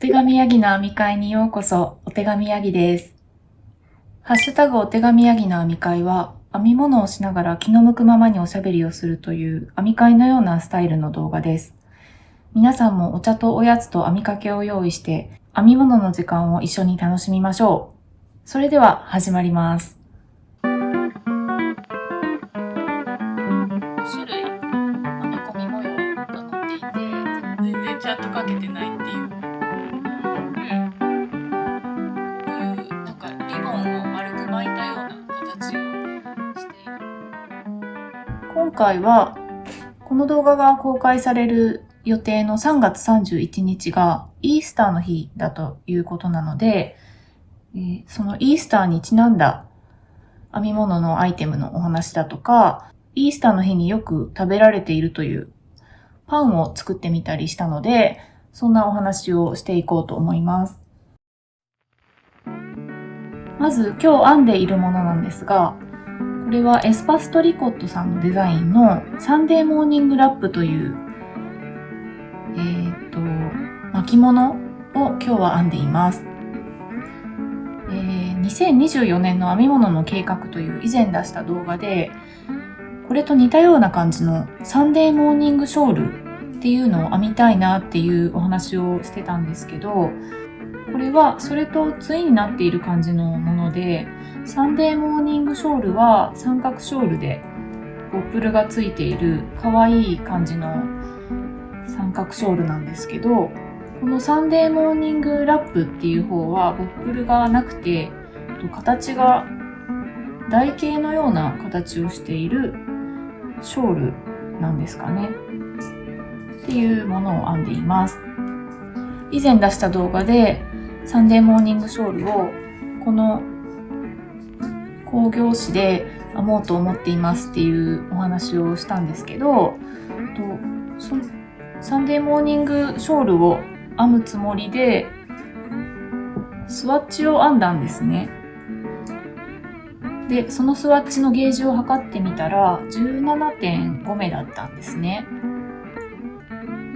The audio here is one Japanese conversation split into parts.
手紙ヤギの編み会にようこそ。お手紙ヤギです。ハッシュタグお手紙ヤギの編み会は、編み物をしながら気の向くままにおしゃべりをするという編み会のようなスタイルの動画です。皆さんもお茶とおやつと編みかけを用意して、編み物の時間を一緒に楽しみましょう。それでは始まります。5種類編み込み模様が載っていて、全然チャートかけてないっていう。なんかリボンを丸く巻いたような形をしている。今回はこの動画が公開される予定の3月31日がイースターの日だということなので、そのイースターにちなんだ編み物のアイテムのお話だとか、イースターの日によく食べられているというパンを作ってみたりしたので、そんなお話をしていこうと思います。まず今日編んでいるものなんですが、これはエスパストリコットさんのデザインのサンデーモーニングラップという巻物を今日は編んでいます。2024年の編み物の計画という以前出した動画で、これと似たような感じのサンデーモーニングショールっていうのを編みたいなっていうお話をしてたんですけど、これはそれと対になっている感じのもので、サンデーモーニングショールは三角ショールでボップルがついている可愛い感じの三角ショールなんですけど、このサンデーモーニングラップっていう方はボップルがなくて、形が台形のような形をしているショールなんですかねっていうものを編んでいます。以前出した動画でサンデーモーニングショールをこの工業紙で編もうと思っていますっていうお話をしたんですけど、サンデーモーニングショールを編むつもりでスワッチを編んだんですね。で、そのスワッチのゲージを測ってみたら 17.5 目だったんですね。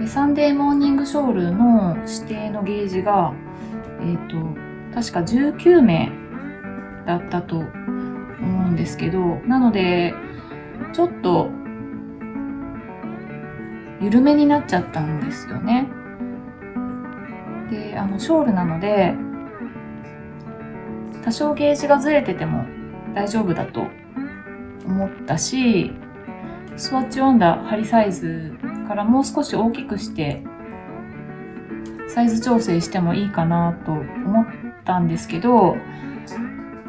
で、サンデーモーニングショールの指定のゲージが、確か19目だったと思うんですけど、なので、ちょっと緩めになっちゃったんですよね。で、ショールなので、多少ゲージがずれてても大丈夫だと思ったし、スワッチを編んだ針サイズからもう少し大きくしてサイズ調整してもいいかなと思ったんですけど、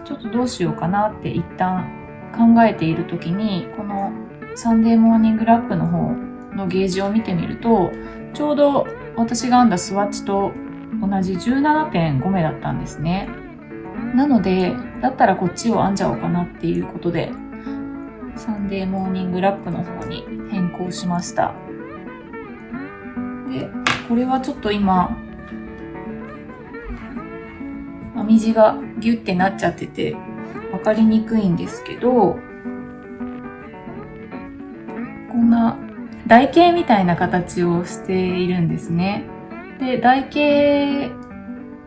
ちょっとどうしようかなって一旦考えている時に、このサンデーモーニングラップの方のゲージを見てみると、ちょうど私が編んだスワッチと同じ 17.5 目だったんですね。なので、だったらこっちを編んじゃおうかなっていうことで、サンデーモーニングラップの方に変更しました。で、これはちょっと今、編み地がギュッてなっちゃってて分かりにくいんですけど、こんな台形みたいな形をしているんですね。で、台形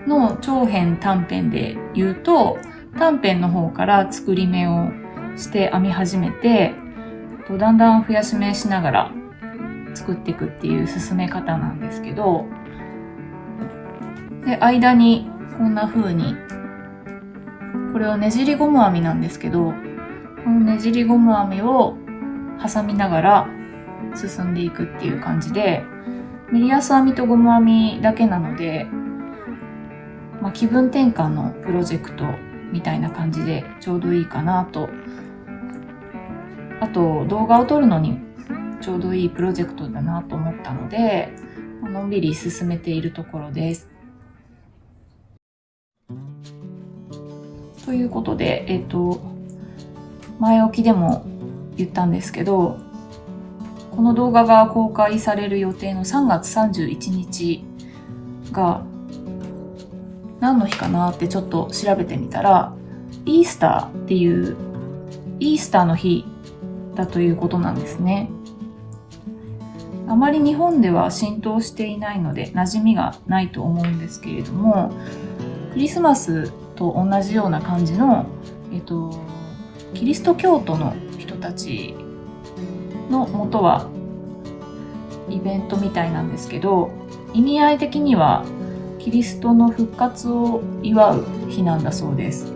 の長辺短辺で言うと、短辺の方から作り目をして編み始めて、だんだん増やし目しながら作っていくっていう進め方なんですけど、で、間にこんな風に、これはねじりゴム編みなんですけど、このねじりゴム編みを挟みながら進んでいくっていう感じで、メリヤス編みとゴム編みだけなので、気分転換のプロジェクトみたいな感じでちょうどいいかなと。あと動画を撮るのにちょうどいいプロジェクトだなと思ったので、のんびり進めているところです。ということで、前置きでも言ったんですけど、この動画が公開される予定の3月31日が何の日かなってちょっと調べてみたら、イースターっていうイースターの日だということなんですね。あまり日本では浸透していないので馴染みがないと思うんですけれども、クリスマスと同じような感じの、キリスト教徒の人たちの元はイベントみたいなんですけど、意味合い的にはキリストの復活を祝う日なんだそうです。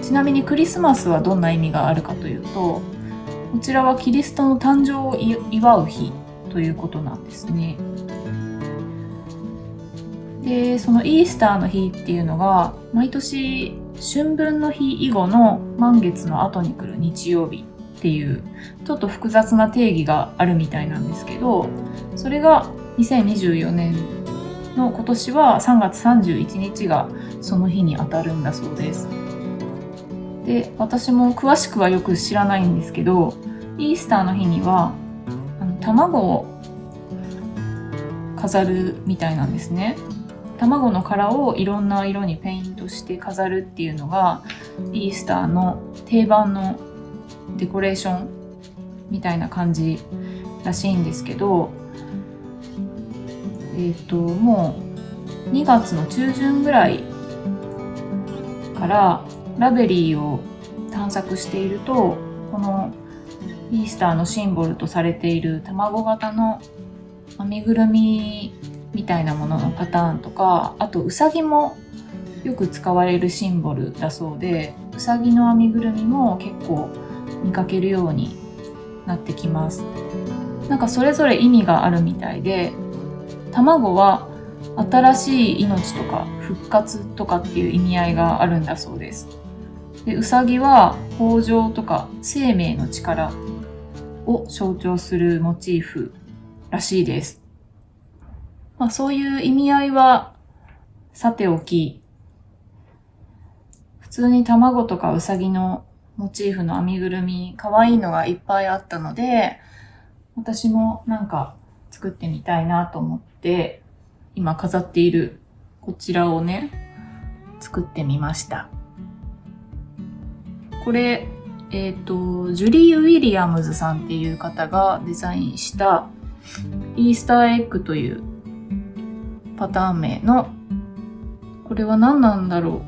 ちなみにクリスマスはどんな意味があるかというと、こちらはキリストの誕生を祝う日ということなんですね。で、そのイースターの日っていうのが毎年春分の日以後の満月の後に来る日曜日っていうちょっと複雑な定義があるみたいなんですけど、それが2024年の今年は3月31日がその日に当たるんだそうです。で、私も詳しくはよく知らないんですけど、イースターの日には卵を飾るみたいなんですね。卵の殻をいろんな色にペイントして飾るっていうのがイースターの定番のデコレーションみたいな感じらしいんですけど、もう2月の中旬ぐらいからラベリーを探索していると、このイースターのシンボルとされている卵型の編みぐるみみたいなもののパターンとか、あとウサギもよく使われるシンボルだそうで、ウサギの編みぐるみも結構見かけるようになってきます。なんかそれぞれ意味があるみたいで、卵は新しい命とか復活とかっていう意味合いがあるんだそうです。で、ウサギは豊穣とか生命の力を象徴するモチーフらしいです。そういう意味合いはさておき、普通に卵とかウサギのモチーフの編みぐるみ可愛いのがいっぱいあったので、私もなんか作ってみたいなと思って今飾っているこちらをね、作ってみました。これジュリー・ウィリアムズさんっていう方がデザインしたイースターエッグというパターン名の、これは何なんだろ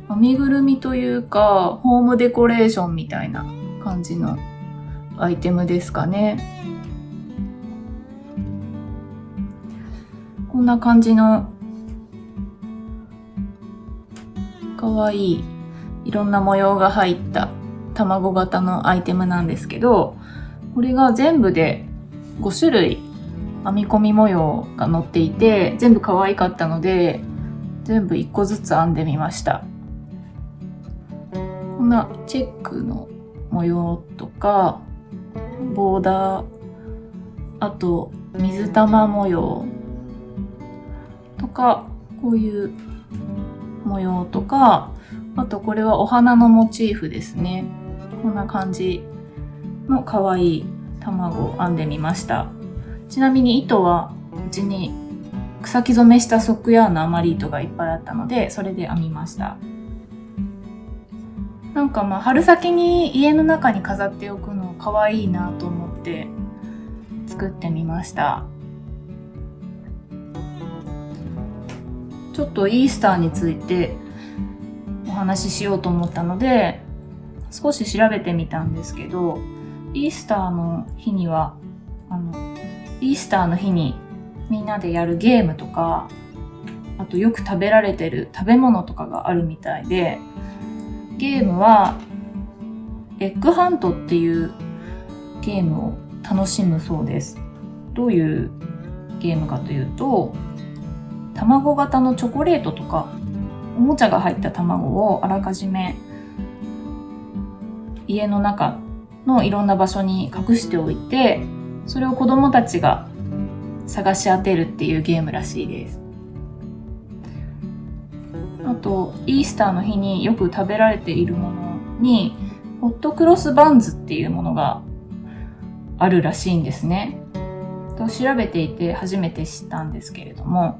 う、編みぐるみというかホームデコレーションみたいな感じのアイテムですかね。こんな感じのかわいいいろんな模様が入った卵型のアイテムなんですけど、これが全部で5種類編み込み模様が載っていて、全部可愛かったので全部1個ずつ編んでみました。こんなチェックの模様とかボーダー、あと水玉模様とか、こういう模様とか、あとこれはお花のモチーフですね。こんな感じの可愛い卵を編んでみました。ちなみに糸はうちに草木染めしたソックヤーンの余り糸がいっぱいあったので、それで編みました。なんか春先に家の中に飾っておくの可愛いなと思って作ってみました。ちょっとイースターについてお話ししようと思ったので少し調べてみたんですけど、イースターの日にはイースターの日にみんなでやるゲームとか、あとよく食べられてる食べ物とかがあるみたいで、ゲームはエッグハントっていうゲームを楽しむそうです。どういうゲームかというと、卵型のチョコレートとかおもちゃが入った卵をあらかじめ家の中のいろんな場所に隠しておいて、それを子供たちが探し当てるっていうゲームらしいです。あとイースターの日によく食べられているものにホットクロスバンズっていうものがあるらしいんですね。と調べていて初めて知ったんですけれども、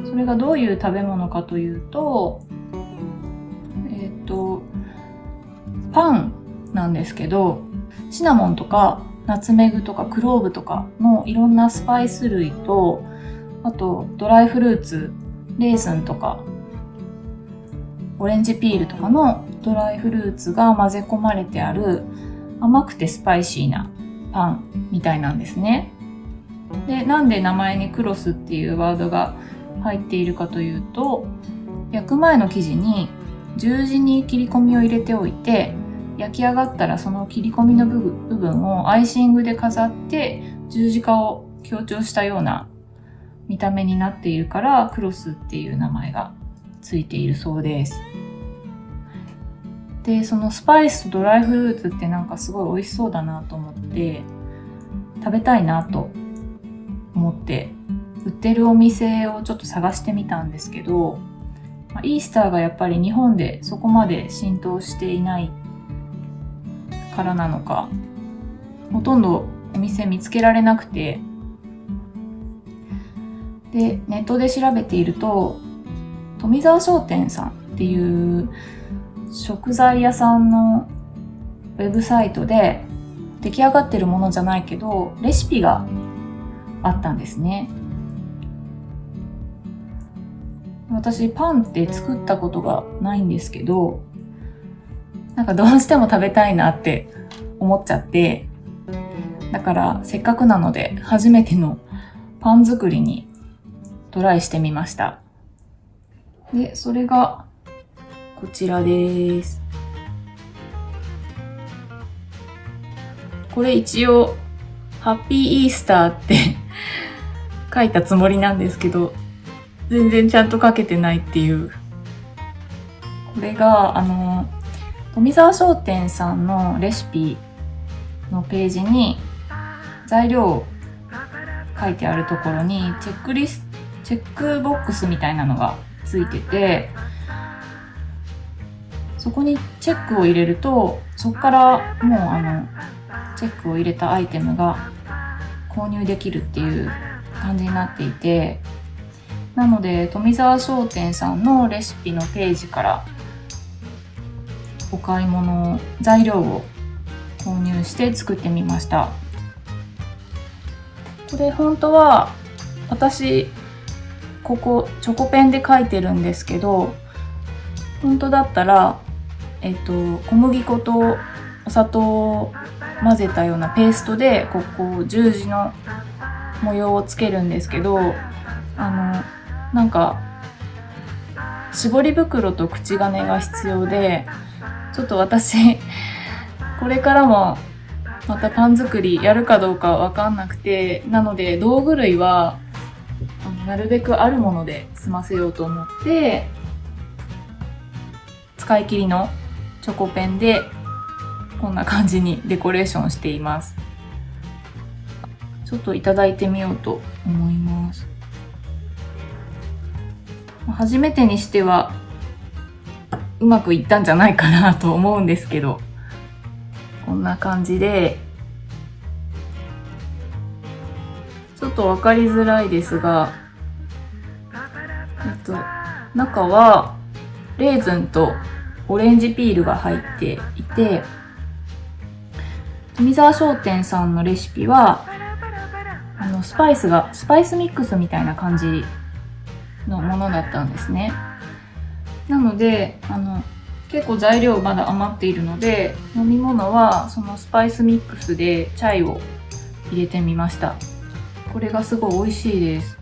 それがどういう食べ物かというと、パンなんですけど、シナモンとかナツメグとかクローブとかのいろんなスパイス類と、あとドライフルーツ、レーズンとかオレンジピールとかのドライフルーツが混ぜ込まれてある甘くてスパイシーなパンみたいなんですね。で、なんで名前にクロスっていうワードが入っているかというと、焼く前の生地に十字に切り込みを入れておいて、焼き上がったらその切り込みの部分をアイシングで飾って十字架を強調したような見た目になっているからクロスっていう名前がついているそうです。で、そのスパイスとドライフルーツってなんかすごい美味しそうだなと思って食べたいなと思って売ってるお店をちょっと探してみたんですけど、イースターがやっぱり日本でそこまで浸透していないからなのか、ほとんどお店見つけられなくて、で、ネットで調べていると、富澤商店さんっていう食材屋さんのウェブサイトで出来上がってるものじゃないけど、レシピがあったんですね。私パンって作ったことがないんですけど、なんかどうしても食べたいなって思っちゃって、だからせっかくなので初めてのパン作りにトライしてみました。で、それがこちらです。これ一応ハッピーイースターって書いたつもりなんですけど、全然ちゃんと書けてないっていう。これが富澤商店さんのレシピのページに材料書いてあるところにチェックボックスみたいなのがついてて、そこにチェックを入れると、そこからもうチェックを入れたアイテムが購入できるっていう感じになっていて、なので富澤商店さんのレシピのページからお買い物材料を購入して作ってみました。これ本当は私ここチョコペンで書いてるんですけど、本当だったら小麦粉とお砂糖を混ぜたようなペーストでここ十字の模様をつけるんですけど、なんか絞り袋と口金が必要で、ちょっと私これからもまたパン作りやるかどうかわかんなくて、なので道具類はなるべくあるもので済ませようと思って、使い切りのチョコペンでこんな感じにデコレーションしています。ちょっといただいてみようと思います。初めてにしてはうまくいったんじゃないかなと思うんですけど、こんな感じで、ちょっとわかりづらいですが、中はレーズンとオレンジピールが入っていて、富澤商店さんのレシピはスパイスミックスみたいな感じのものだったんですね。なので結構材料まだ余っているので、飲み物はそのスパイスミックスでチャイを入れてみました。これがすごい美味しいです。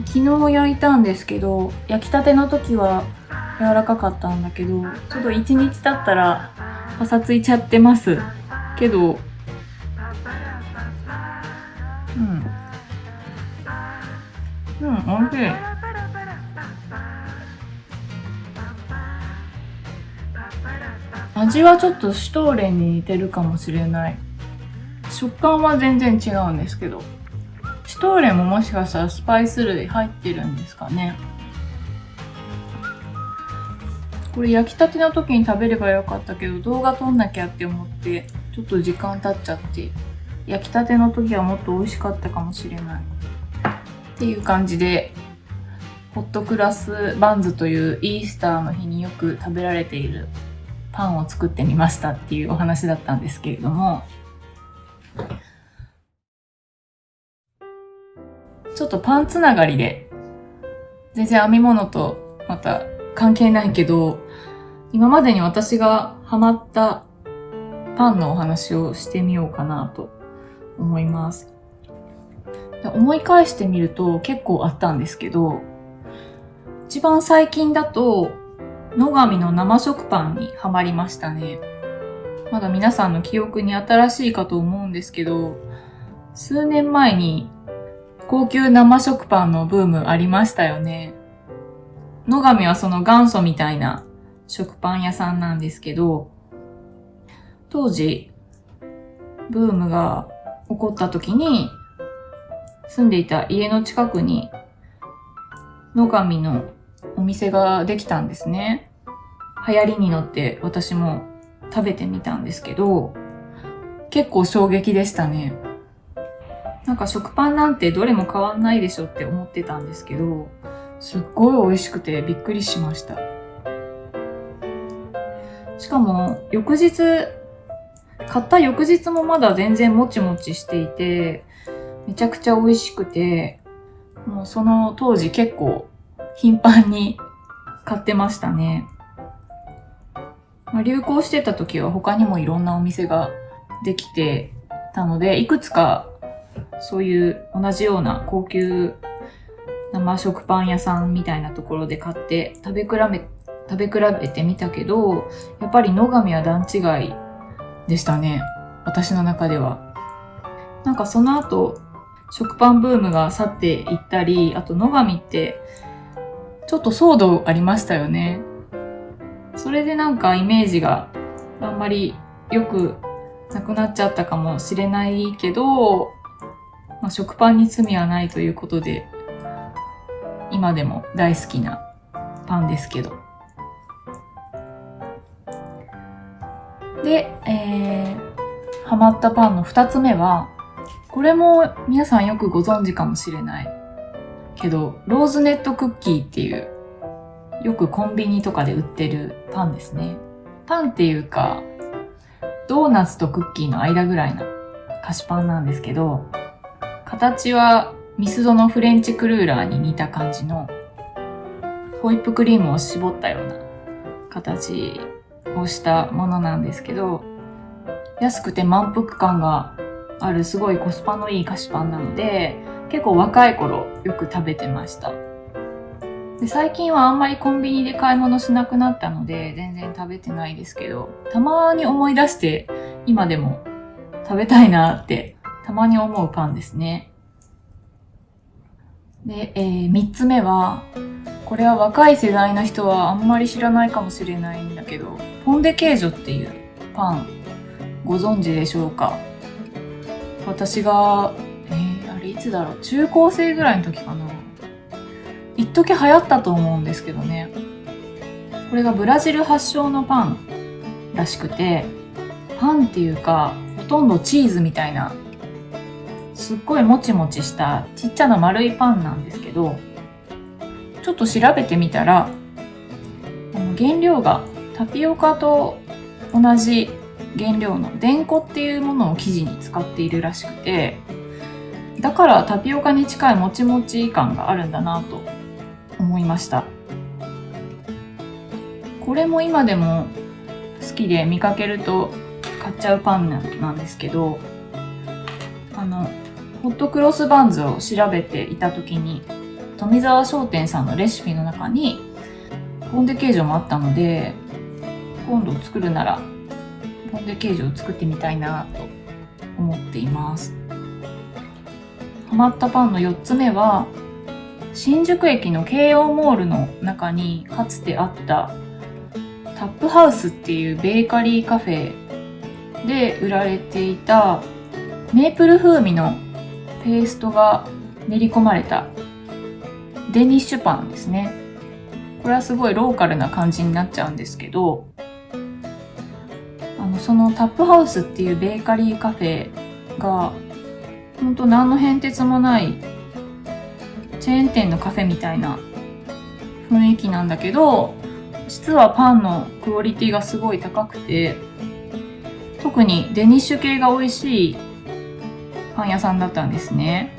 昨日焼いたんですけど、焼きたての時は柔らかかったんだけど、ちょっと1日経ったらパサついちゃってますけど、美味しい。味はちょっとシュトーレンに似てるかもしれない。食感は全然違うんですけど、シュトーレンももしかしたらスパイス類入ってるんですかね。これ焼きたての時に食べればよかったけど、動画撮んなきゃって思ってちょっと時間経っちゃって、焼きたての時はもっと美味しかったかもしれないっていう感じで、ホットクラスバンズというイースターの日によく食べられているパンを作ってみましたっていうお話だったんですけれども、ちょっとパンつながりで全然編み物とまた関係ないけど、今までに私がハマったパンのお話をしてみようかなと思います。思い返してみると結構あったんですけど、一番最近だと野上の生食パンにハマりましたね。まだ皆さんの記憶に新しいかと思うんですけど、数年前に高級生食パンのブームありましたよね。野上はその元祖みたいな食パン屋さんなんですけど、当時ブームが起こった時に住んでいた家の近くに野上のお店ができたんですね。流行りに乗って私も食べてみたんですけど、結構衝撃でしたね。なんか食パンなんてどれも変わんないでしょって思ってたんですけど、すっごい美味しくてびっくりしました。しかも買った翌日もまだ全然もちもちしていて、めちゃくちゃ美味しくて、もうその当時結構頻繁に買ってましたね。流行してた時は他にもいろんなお店ができてたので、いくつかそういう同じような高級生食パン屋さんみたいなところで買って食べ比べてみたけど、やっぱり野上は段違いでしたね。私の中では。なんかその後、食パンブームが去っていったり、あと野上ってちょっと騒動ありましたよね。それでなんかイメージがあんまり良くなくなっちゃったかもしれないけど、食パンに罪はないということで、今でも大好きなパンですけど。で、ハマったパンの2つ目は、これも皆さんよくご存知かもしれないけど、ローズネットクッキーっていう、よくコンビニとかで売ってるパンですね。パンっていうか、ドーナツとクッキーの間ぐらいな菓子パンなんですけど、形はミスドのフレンチクルーラーに似た感じの、ホイップクリームを絞ったような形をしたものなんですけど、安くて満腹感があるすごいコスパのいい菓子パンなので、結構若い頃よく食べてました。で、最近はあんまりコンビニで買い物しなくなったので全然食べてないですけど、たまに思い出して今でも食べたいなってたまに思うパンですね。で、3つ目は、これは若い世代の人はあんまり知らないかもしれないんだけど、ポン・デ・ケージョっていうパンご存知でしょうか？私が、あれいつだろう、中高生ぐらいの時かな。一時流行ったと思うんですけどね。これがブラジル発祥のパンらしくて、パンっていうか、ほとんどチーズみたいな、すっごいもちもちしたちっちゃな丸いパンなんですけど、ちょっと調べてみたら、原料がタピオカと同じ原料のデンコっていうものを生地に使っているらしくて、だからタピオカに近いもちもち感があるんだなと思いました。これも今でも好きで見かけると買っちゃうパンなんですけど、ホットクロスバンズを調べていた時に富澤商店さんのレシピの中にポン・デ・ケージョもあったので、今度作るならポン・デ・ケージョを作ってみたいなと思っています。ハマったパンの4つ目は、新宿駅の京王モールの中にかつてあったタップハウスっていうベーカリーカフェで売られていたメープル風味のペーストが練り込まれたデニッシュパンですね。これはすごいローカルな感じになっちゃうんですけど、そのタップハウスっていうベーカリーカフェがほんと何の変哲もないチェーン店のカフェみたいな雰囲気なんだけど、実はパンのクオリティがすごい高くて、特にデニッシュ系が美味しいパン屋さんだったんですね。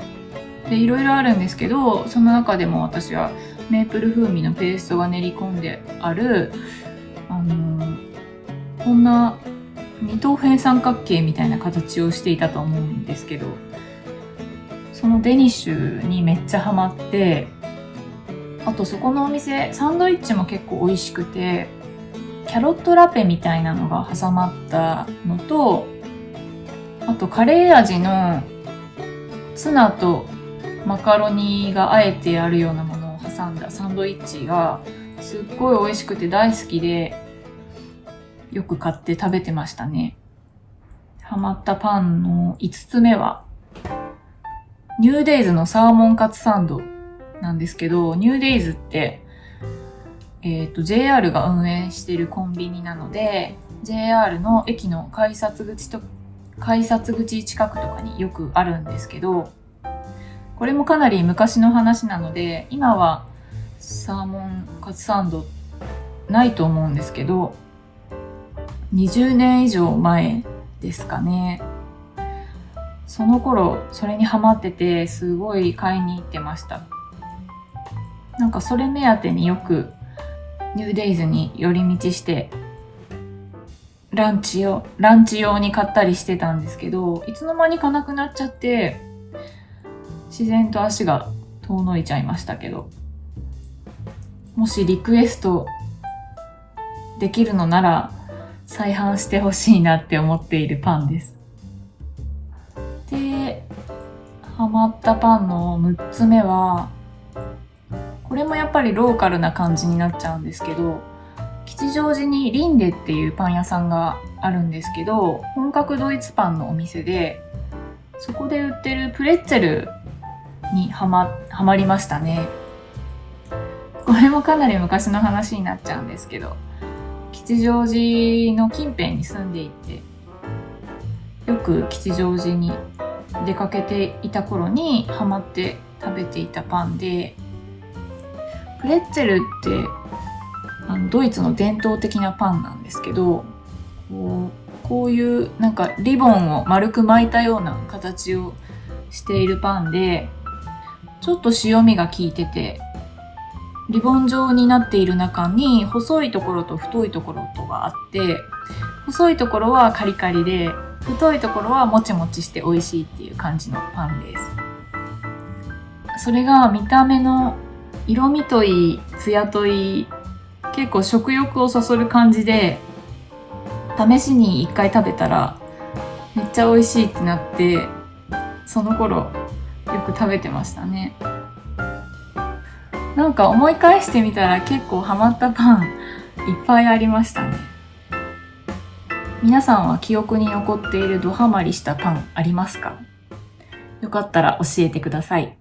で、いろいろあるんですけど、その中でも私はメープル風味のペーストが練り込んである、こんな二等辺三角形みたいな形をしていたと思うんですけど、そのデニッシュにめっちゃハマって、あとそこのお店サンドイッチも結構美味しくて、キャロットラペみたいなのが挟まったのと、あとカレー味のツナとマカロニがあえてあるようなものを挟んだサンドイッチがすっごい美味しくて大好きで、よく買って食べてましたね。ハマったパンの5つ目はニューデイズのサーモンカツサンドなんですけど、ニューデイズってJR が運営しているコンビニなので、 JR の駅の改札口近くとかによくあるんですけど、これもかなり昔の話なので、今はサーモンカツサンドないと思うんですけど、20年以上前ですかね。その頃それにハマってて、すごい買いに行ってました。なんかそれ目当てによくニューデイズに寄り道してランチ用に買ったりしてたんですけど、いつの間にかなくなっちゃって自然と足が遠のいちゃいましたけど、もしリクエストできるのなら再販してほしいなって思っているパンです。で、ハマったパンの6つ目は、これもやっぱりローカルな感じになっちゃうんですけど、吉祥寺にリンデっていうパン屋さんがあるんですけど、本格ドイツパンのお店で、そこで売ってるプレッツェルにハマりましたね。これもかなり昔の話になっちゃうんですけど、吉祥寺の近辺に住んでいて、よく吉祥寺に出かけていた頃にハマって食べていたパンで、プレッツェルってドイツの伝統的なパンなんですけど、こういうなんかリボンを丸く巻いたような形をしているパンで、ちょっと塩味が効いてて、リボン状になっている中に細いところと太いところとがあって、細いところはカリカリで、太いところはもちもちして美味しいっていう感じのパンです。それが見た目の色味といい、ツヤといい、結構食欲をそそる感じで、試しに一回食べたらめっちゃ美味しいってなって、その頃よく食べてましたね。なんか思い返してみたら結構ハマったパンいっぱいありましたね。皆さんは記憶に残っているドハマりしたパンありますか？よかったら教えてください。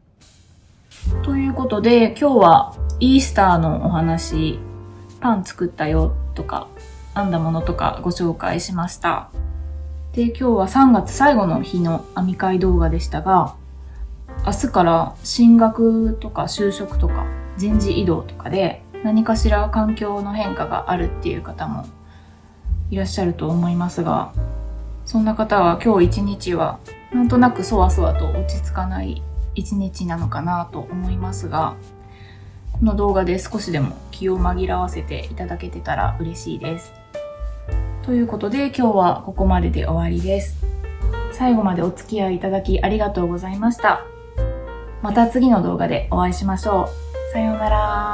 ということで、今日はイースターのお話、パン作ったよとか編んだものとかご紹介しました。で、今日は3月最後の日の編み会動画でしたが、明日から進学とか就職とか人事異動とかで何かしら環境の変化があるっていう方もいらっしゃると思いますが、そんな方は今日一日はなんとなくそわそわと落ち着かない一日なのかなと思いますが、この動画で少しでも気を紛らわせていただけてたら嬉しいです。ということで今日はここまでで終わりです。最後までお付き合いいただきありがとうございました。また次の動画でお会いしましょう。さようなら。